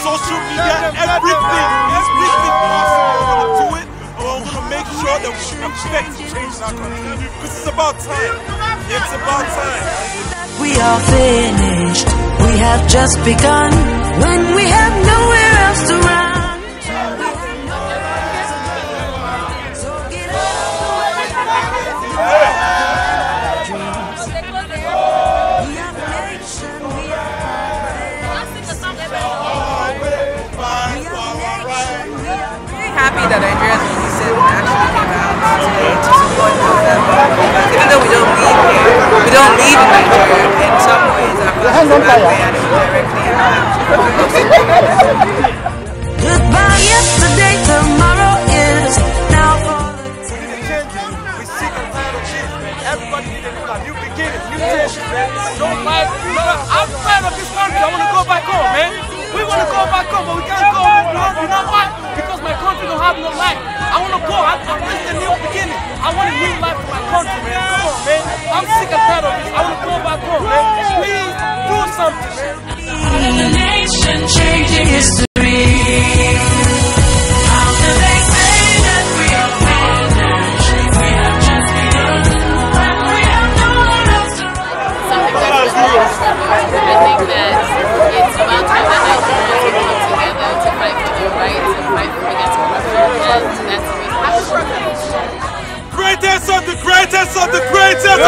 social media, everything possible. We're going to do it, and we're going to make sure that we affect change in our country. Because it's about time. It's about time. We are finished. We have just begun. When we have nowhere else to run. Happy that Nigerians actually came out today to support November. Even though we don't live here, we don't live in Nigeria. In some ways, I feel it's a bad way and indirectly. Goodbye yesterday, tomorrow is now for the We seek a plan of change, man. Everybody needs a new beginning, new change, man. Don't fight. I'm proud of this country. I want to go back home, man. We want to go back home, but we can't go. You know why? Because my country don't have no life. I want to go. I want a new beginning. I want a new life for my country, man. Come on, man. I'm sick and tired of this. I want to go back home, man. Please do something, man. the nation changing history. How can they say that we are finished? We have just begun. We have no one else to run. Something that's really important. I think that it's about time that Nigerians will come together to fight for their rights and fight against corruption, and that's the reason. Greatest of the greatest of the greatest!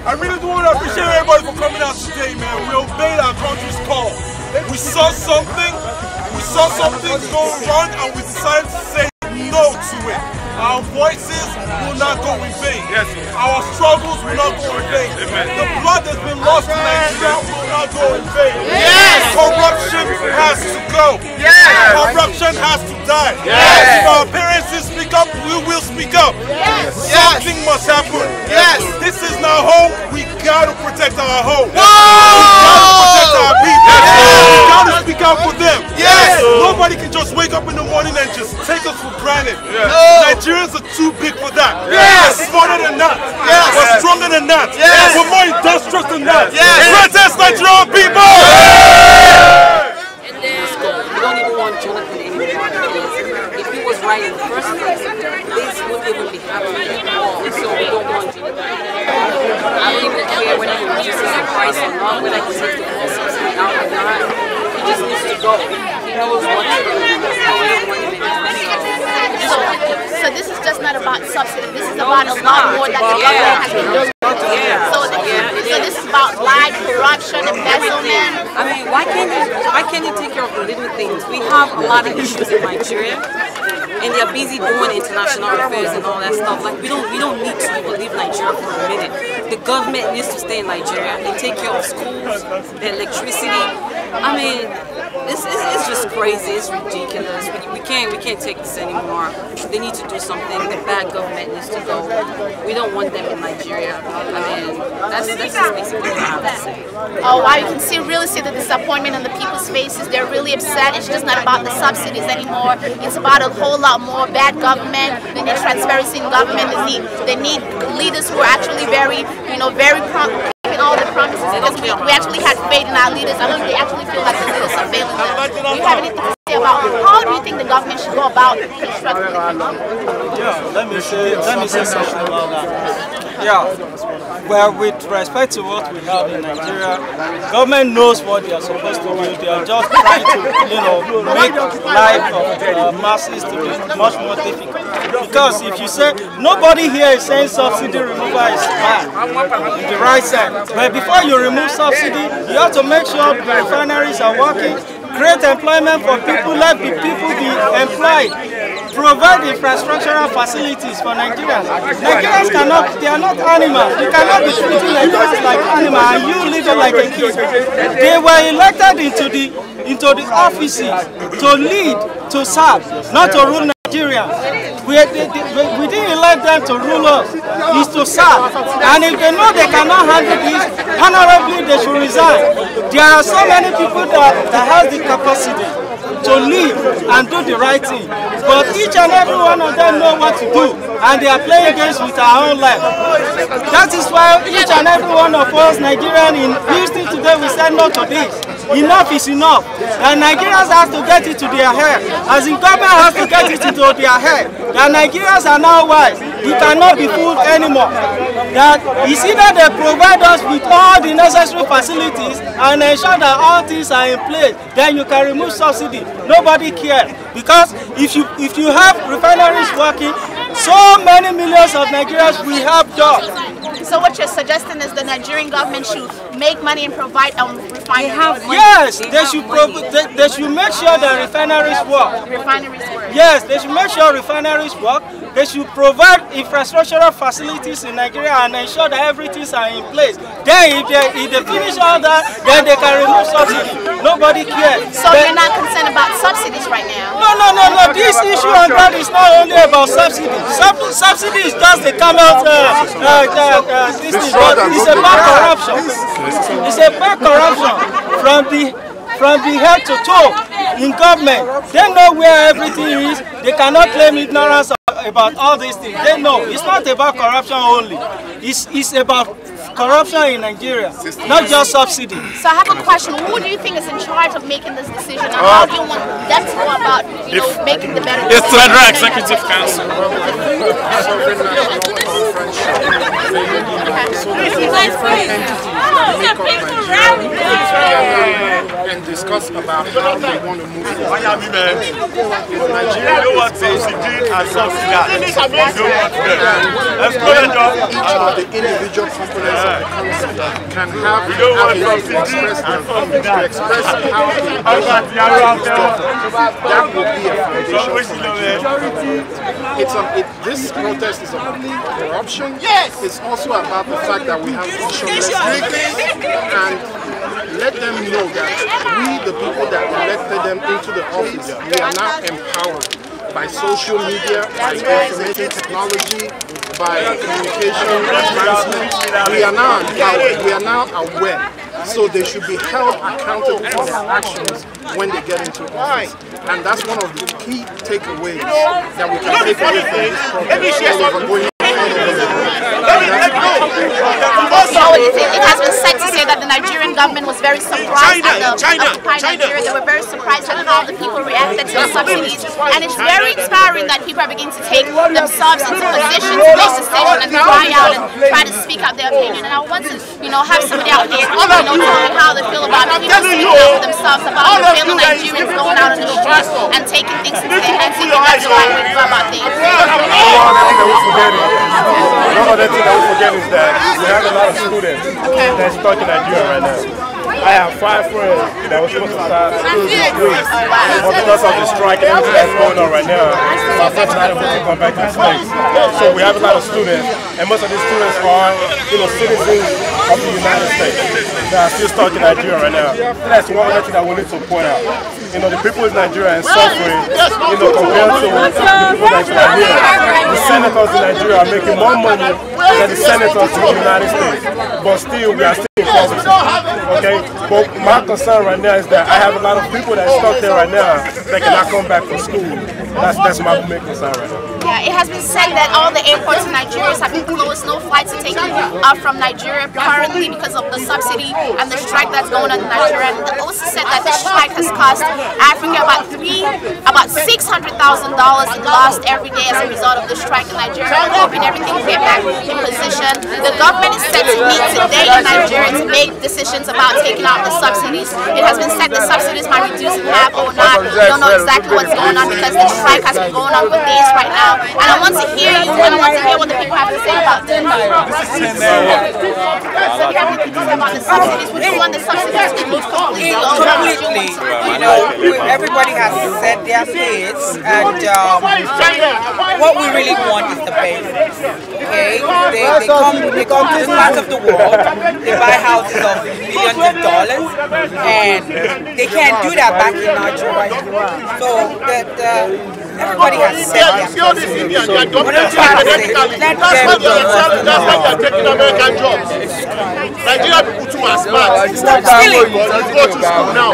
I really do want to appreciate everybody for coming out today, man. We obeyed our country's call. We saw something going wrong, and we decided to say no to it. Our voices will not go in vain. Yes. Our struggles will not go in vain. Amen. The blood that's been lost in Nigeria will not go in vain. Yes. Corruption has to go. Yes. Corruption has to die. Yes. If our parents speak up, we will speak up. Yes. Something must happen. Yes. This is not home. We gotta protect our home. Whoa. We gotta protect our people. Yes. We gotta speak out for them. Yes. Nobody can just wake up in the morning and just take us for granted. Yes. Nigerians are too big for that. Yes. We're smarter than that. Yes. We're stronger than that. Yes. We're more industrious than that. Yes. Greatest Nigerian people! And then we don't even want Jonathan anymore, because if he was right in the first place, this wouldn't even be happening at all. So we don't want Jonathan. I don't even care whether he reduces the price or not, whether he takes the whole subsidy out or not. He just needs to go. He knows what to do. So this is just not about subsidy. This is about a lot more that the government has been doing. So this is about lies, corruption, embezzlement. I mean, why can't you take care of the little things? We have a lot of issues in Nigeria, and they're busy doing international affairs and all that stuff. Like we don't need to even leave Nigeria for a minute. The government needs to stay in Nigeria. They take care of schools, the electricity. I mean, it's just crazy. It's ridiculous. We can't take this anymore. They need to do something. The bad government needs to go. We don't want them in Nigeria. I mean, that's just basically what I have to say. Oh wow, you can really see the disappointment on the people's faces. They're really upset. It's just not about the subsidies anymore. It's about a whole lot more. Bad government. They need transparency in government. They need leaders who are actually very keeping all the promises. Because we actually had faith in our leaders. I don't think they actually feel like the leaders are failing them. Do you have anything to say about how do you think the government should go about constructing it? Yeah, let me say something about that. Yeah, well, with respect to what we have in Nigeria, government knows what they are supposed to do. They are just trying to, make life of masses to be much more difficult. Because if you say, nobody here is saying subsidy removal is bad, in the right sense. But before you remove subsidy, you have to make sure the refineries are working, create employment for people, let the people be employed. Provide infrastructural facilities for Nigerians. Nigerians they are not animals. You cannot be treating Nigerians like animals and you living like a kid. They were elected into the offices to lead, to serve, not to rule Nigerians. We didn't elect them to rule us. It's to serve. And if they know they cannot handle this, honorably they should resign. There are so many people that have the capacity. to live and do the right thing. But each and every one of them know what to do, and they are playing games with our own life. That is why each and every one of us Nigerians in Houston today, we say no to this. Enough is enough. And Nigerians have to get it to their head. As in government has to get it into their head. That Nigerians are now wise. We cannot be fooled anymore. That it's either they provide us with all the necessary facilities and ensure that all things are in place, then you can remove subsidy. Nobody cares. Because if you have refineries working, so many millions of Nigerians will have jobs. So what you're suggesting is the Nigerian government should make money and provide refineries. Yes, they should make sure that refineries work. Refineries work. Yes, they should make sure refineries work. They should provide infrastructural facilities in Nigeria and ensure that everything is in place. Then if they finish all that, then they can remove subsidy. Nobody cares. So you're not concerned about subsidies right now? No. This issue on that is not only about subsidy. Subsidy is just the camel this thing, but it's about corruption. It's about corruption from the head to toe in government. They know where everything is. They cannot claim ignorance about all these things. They know it's not about corruption only. It's about corruption in Nigeria, not just subsidy. So I have a question. Who do you think is in charge of making this decision, and how do you want them to go about, making the better decision? It's the Federal Executive Council. And discuss about how they want to move forward. Nigeria know what subsidy and subsidy are. Each of the individual components of the council can have to express how they want to that will be a foundation for Nigeria. This protest is about corruption. Yes. It's also about the fact that we have visionless leaders, and let them know that we, the people that elected them into the office, we are now empowered by social media, by information technology, by communication advancement. We are now empowered. We are now aware. So they should be held accountable for their actions when they get into office. And that's one of the key takeaways that we can take away from this program. It has been said to say that the Nigerian government was very surprised at the Occupy Nigeria. They were very surprised at how the people reacted to the subsidies. And it's very inspiring that people are beginning to take themselves into position to make decisions and cry out and try to speak out their opinion. And I want to, have somebody out here, tell me how they feel about people speaking out for themselves, about the fellow Nigerians going out on the streets and taking things into their hands. You think that's the right way to go about things? One other thing that we forget is that we have a lot of students that's stuck in Nigeria right now. I have 5 friends that were supposed to start school this week, but because of the strike and everything that's going on right now, my friends are not able to come back to the States. So we have a lot of students, and most of these students are, citizens of the United States that are still stuck in Nigeria right now. And that's one other thing that we need to point out. The people in Nigeria are suffering, compared to the people that's here. The senators in Nigeria are making more money than the senators in the United States, but still we are still in poverty. Okay, but my concern right now is that I have a lot of people that are stuck there right now that cannot come back from school. That's my main concern right now. Yeah, it has been said that all the airports in Nigeria have been closed. No flights are taken from Nigeria currently because of the subsidy and the strike that's going on in Nigeria. And they also said that the strike has cost Africa about $600,000 in lost every day as a result of the strike in Nigeria. I'm hoping everything will get back in position. The government is set to meet today in Nigeria to make decisions about taking out the subsidies. It has been said the subsidies might reduce in half or not. We don't know exactly what's going on because the strike has been going on for days right now. And I want to hear you, and I want to hear what the people have to say about this. So you have to say about the subsidies. Would you want the subsidies to move completely over? Completely. Everybody has said their piece, and what we really want is the basics. Okay, they come to this part of the world, they buy houses of millions of dollars, and they can't do that back in Nigeria. So everybody has said their piece. What I'm trying to say, let them do what That's why they're taking American jobs. Nigeria people too are smart. Stop stealing. Go to school now.